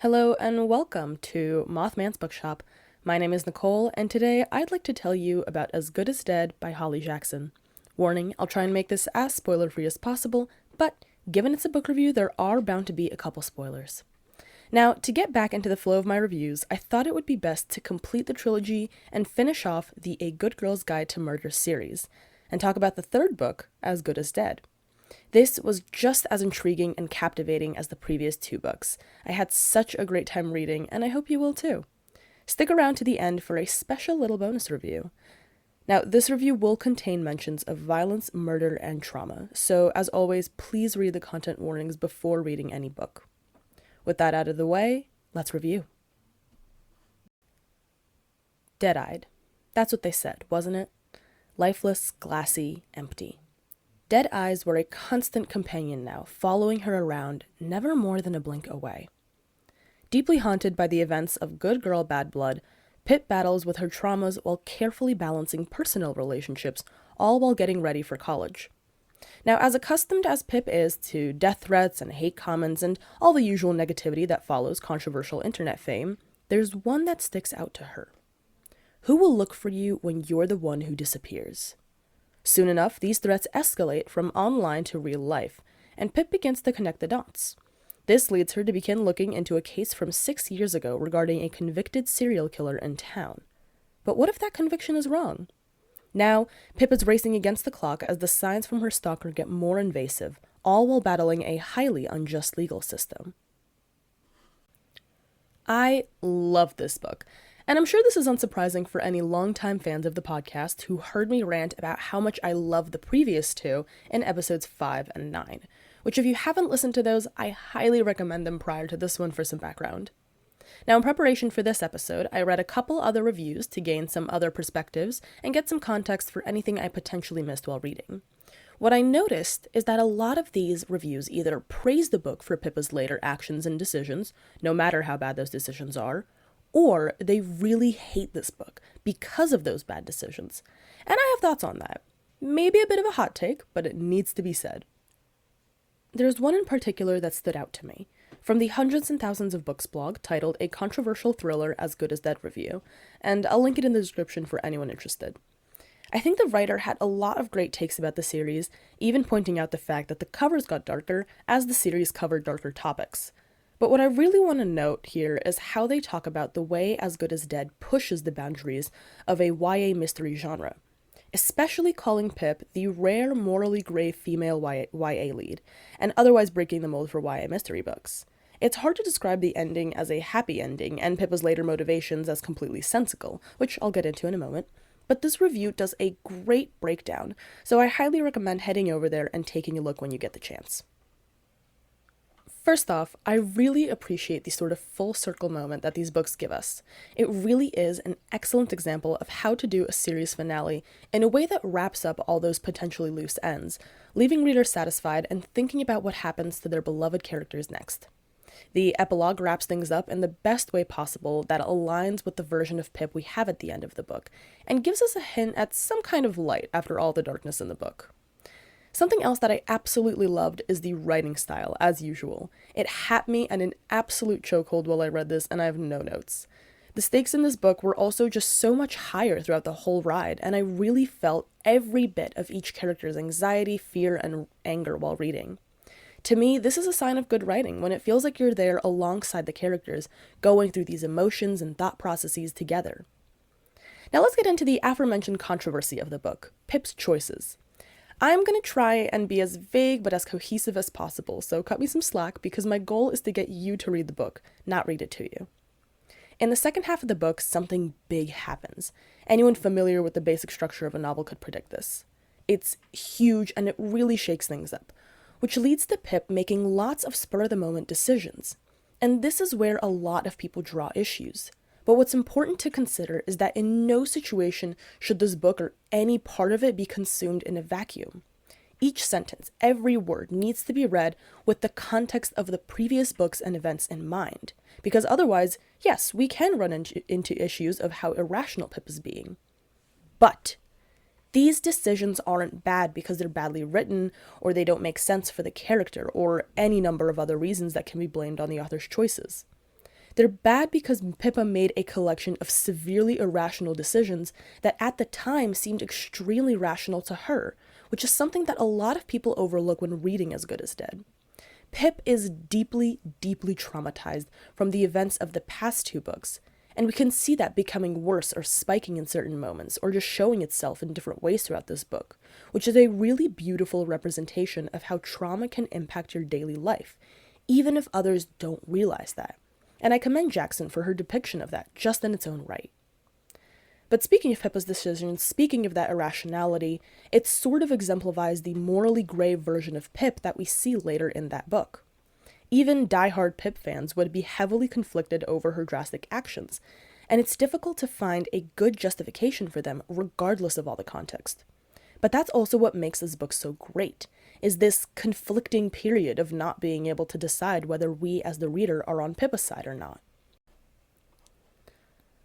Hello and welcome to Mothman's Bookshop. My name is Nicole, and today I'd like to tell you about As Good as Dead by Holly Jackson. Warning, I'll try and make this as spoiler-free as possible, but given it's a book review, there are bound to be a couple spoilers. Now, to get back into the flow of my reviews, I thought it would be best to complete the trilogy and finish off the A Good Girl's Guide to Murder series, and talk about the third book, As Good as Dead. This was just as intriguing and captivating as the previous two books. I had such a great time reading, and I hope you will too. Stick around to the end for a special little bonus review. Now, this review will contain mentions of violence, murder, and trauma, so as always, please read the content warnings before reading any book. With that out of the way, let's review. Dead-eyed. That's what they said, wasn't it? Lifeless, glassy, empty. Dead eyes were a constant companion now, following her around, never more than a blink away. Deeply haunted by the events of Good Girl Bad Blood, Pip battles with her traumas while carefully balancing personal relationships, all while getting ready for college. Now, as accustomed as Pip is to death threats and hate comments and all the usual negativity that follows controversial internet fame, there's one that sticks out to her. Who will look for you when you're the one who disappears? Soon enough, these threats escalate from online to real life, and Pip begins to connect the dots. This leads her to begin looking into a case from 6 years ago regarding a convicted serial killer in town. But what if that conviction is wrong? Now, Pip is racing against the clock as the signs from her stalker get more invasive, all while battling a highly unjust legal system. I love this book. And I'm sure this is unsurprising for any longtime fans of the podcast who heard me rant about how much I love the previous two in episodes 5 and 9, which if you haven't listened to those, I highly recommend them prior to this one for some background. Now, in preparation for this episode, I read a couple other reviews to gain some other perspectives and get some context for anything I potentially missed while reading. What I noticed is that a lot of these reviews either praise the book for Pippa's later actions and decisions, no matter how bad those decisions are, or they really hate this book because of those bad decisions. And I have thoughts on that. Maybe a bit of a hot take, but it needs to be said. There's one in particular that stood out to me, from the Hundreds and Thousands of Books blog titled A Controversial Thriller As Good as Dead Review, and I'll link it in the description for anyone interested. I think the writer had a lot of great takes about the series, even pointing out the fact that the covers got darker as the series covered darker topics. But what I really want to note here is how they talk about the way As Good as Dead pushes the boundaries of a YA mystery genre, especially calling Pip the rare morally gray female YA lead, and otherwise breaking the mold for YA mystery books. It's hard to describe the ending as a happy ending and Pippa's later motivations as completely sensical, which I'll get into in a moment, but this review does a great breakdown, so I highly recommend heading over there and taking a look when you get the chance. First off, I really appreciate the sort of full circle moment that these books give us. It really is an excellent example of how to do a series finale in a way that wraps up all those potentially loose ends, leaving readers satisfied and thinking about what happens to their beloved characters next. The epilogue wraps things up in the best way possible that aligns with the version of Pip we have at the end of the book, and gives us a hint at some kind of light after all the darkness in the book. Something else that I absolutely loved is the writing style, as usual. It had me in an absolute chokehold while I read this, and I have no notes. The stakes in this book were also just so much higher throughout the whole ride, and I really felt every bit of each character's anxiety, fear, and anger while reading. To me, this is a sign of good writing, when it feels like you're there alongside the characters, going through these emotions and thought processes together. Now let's get into the aforementioned controversy of the book, Pip's choices. I'm going to try and be as vague but as cohesive as possible, so cut me some slack because my goal is to get you to read the book, not read it to you. In the second half of the book, something big happens. Anyone familiar with the basic structure of a novel could predict this. It's huge and it really shakes things up, which leads to Pip making lots of spur-of-the-moment decisions. And this is where a lot of people draw issues. But what's important to consider is that in no situation should this book or any part of it be consumed in a vacuum. Each sentence, every word, needs to be read with the context of the previous books and events in mind. Because otherwise, yes, we can run into issues of how irrational Pip is being. But these decisions aren't bad because they're badly written, or they don't make sense for the character, or any number of other reasons that can be blamed on the author's choices. They're bad because Pippa made a collection of severely irrational decisions that at the time seemed extremely rational to her, which is something that a lot of people overlook when reading As Good as Dead. Pip is deeply, deeply traumatized from the events of the past two books, and we can see that becoming worse or spiking in certain moments, or just showing itself in different ways throughout this book, which is a really beautiful representation of how trauma can impact your daily life, even if others don't realize that. And I commend Jackson for her depiction of that, just in its own right. But speaking of Pippa's decisions, speaking of that irrationality, it sort of exemplifies the morally grey version of Pip that we see later in that book. Even die-hard Pip fans would be heavily conflicted over her drastic actions, and it's difficult to find a good justification for them regardless of all the context. But that's also what makes this book so great, is this conflicting period of not being able to decide whether we as the reader are on Pippa's side or not.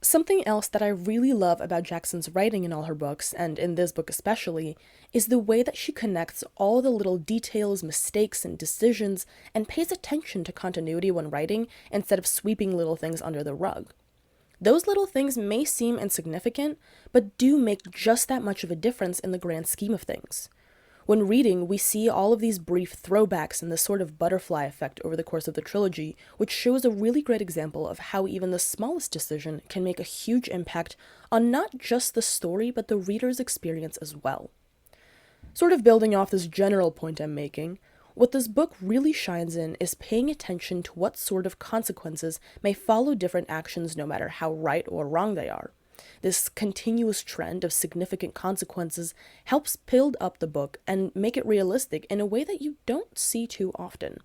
Something else that I really love about Jackson's writing in all her books, and in this book especially, is the way that she connects all the little details, mistakes, and decisions, and pays attention to continuity when writing instead of sweeping little things under the rug. Those little things may seem insignificant, but do make just that much of a difference in the grand scheme of things. When reading, we see all of these brief throwbacks and this sort of butterfly effect over the course of the trilogy, which shows a really great example of how even the smallest decision can make a huge impact on not just the story, but the reader's experience as well. Sort of building off this general point I'm making, what this book really shines in is paying attention to what sort of consequences may follow different actions no matter how right or wrong they are. This continuous trend of significant consequences helps build up the book and make it realistic in a way that you don't see too often.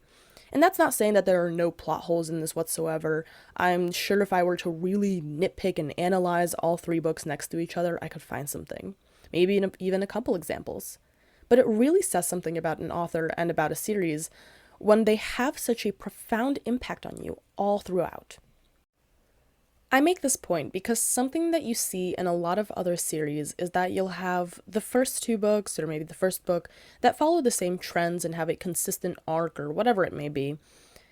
And that's not saying that there are no plot holes in this whatsoever. I'm sure if I were to really nitpick and analyze all three books next to each other, I could find something. Maybe even a couple examples. But it really says something about an author and about a series when they have such a profound impact on you all throughout. I make this point because something that you see in a lot of other series is that you'll have the first two books, or maybe the first book, that follow the same trends and have a consistent arc or whatever it may be,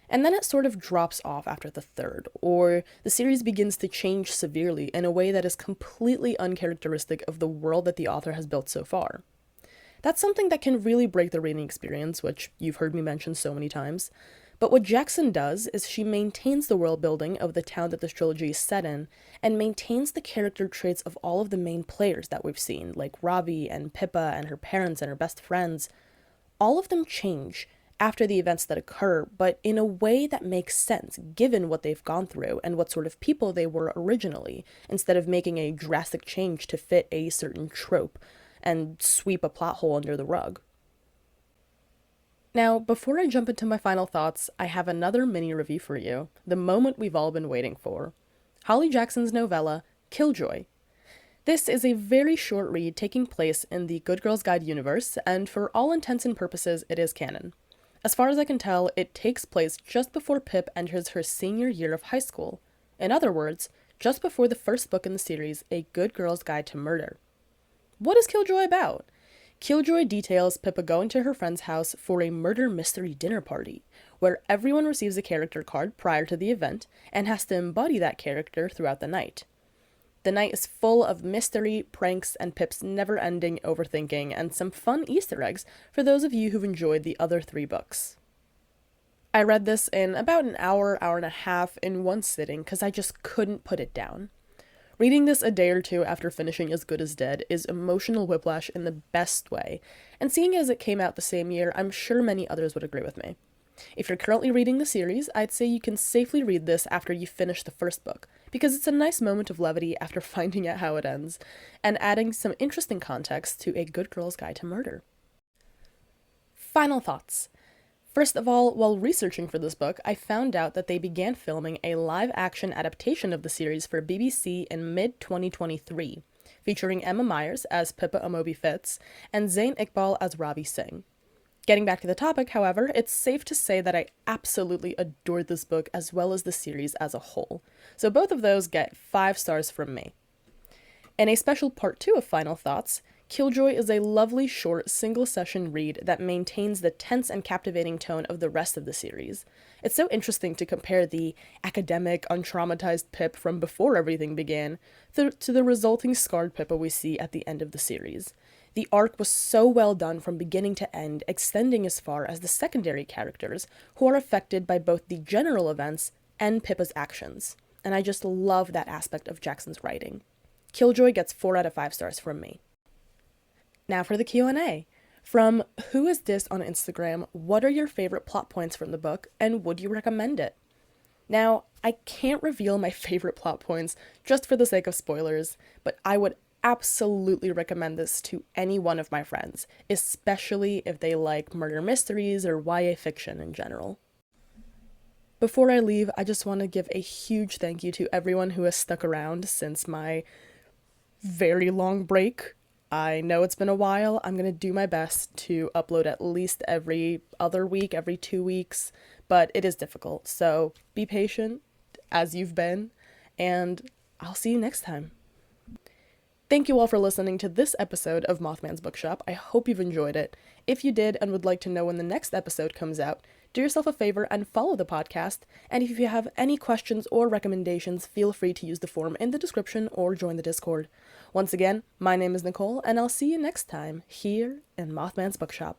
and then it sort of drops off after the third, or the series begins to change severely in a way that is completely uncharacteristic of the world that the author has built so far. That's something that can really break the reading experience, which you've heard me mention so many times. But what Jackson does is she maintains the world building of the town that this trilogy is set in, and maintains the character traits of all of the main players that we've seen, like Ravi and Pippa and her parents and her best friends. All of them change after the events that occur, but in a way that makes sense, given what they've gone through and what sort of people they were originally, instead of making a drastic change to fit a certain trope and sweep a plot hole under the rug. Now, before I jump into my final thoughts, I have another mini review for you, the moment we've all been waiting for. Holly Jackson's novella, Killjoy. This is a very short read taking place in the Good Girls Guide universe, and for all intents and purposes, it is canon. As far as I can tell, it takes place just before Pip enters her senior year of high school. In other words, just before the first book in the series, A Good Girl's Guide to Murder. What is Killjoy about? Killjoy details Pippa going to her friend's house for a murder mystery dinner party, where everyone receives a character card prior to the event and has to embody that character throughout the night. The night is full of mystery, pranks, and Pip's never-ending overthinking, and some fun Easter eggs for those of you who've enjoyed the other three books. I read this in about an hour and a half in one sitting because I just couldn't put it down. Reading this a day or two after finishing As Good as Dead is emotional whiplash in the best way, and seeing as it came out the same year, I'm sure many others would agree with me. If you're currently reading the series, I'd say you can safely read this after you finish the first book, because it's a nice moment of levity after finding out how it ends, and adding some interesting context to A Good Girl's Guide to Murder. Final thoughts. First of all, while researching for this book, I found out that they began filming a live-action adaptation of the series for BBC in mid-2023, featuring Emma Myers as Pippa Amobi Fitz and Zayn Iqbal as Ravi Singh. Getting back to the topic, however, it's safe to say that I absolutely adored this book as well as the series as a whole, so both of those get 5 stars from me. In a special part 2 of Final Thoughts, Killjoy is a lovely, short, single-session read that maintains the tense and captivating tone of the rest of the series. It's so interesting to compare the academic, untraumatized Pip from before everything began to the resulting scarred Pippa we see at the end of the series. The arc was so well done from beginning to end, extending as far as the secondary characters, who are affected by both the general events and Pippa's actions. And I just love that aspect of Jackson's writing. Killjoy gets 4 out of 5 stars from me. Now for the Q&A. From Who Is This on Instagram, what are your favorite plot points from the book, and would you recommend it? Now, I can't reveal my favorite plot points just for the sake of spoilers, but I would absolutely recommend this to any one of my friends, especially if they like murder mysteries or YA fiction in general. Before I leave, I just want to give a huge thank you to everyone who has stuck around since my very long break. I know it's been a while. I'm going to do my best to upload at least every other week, every 2 weeks, but it is difficult. So be patient, as you've been, and I'll see you next time. Thank you all for listening to this episode of Mothman's Bookshop. I hope you've enjoyed it. If you did and would like to know when the next episode comes out, do yourself a favor and follow the podcast, and if you have any questions or recommendations, feel free to use the form in the description or join the Discord. Once again, my name is Nicole, and I'll see you next time here in Mothman's Bookshop.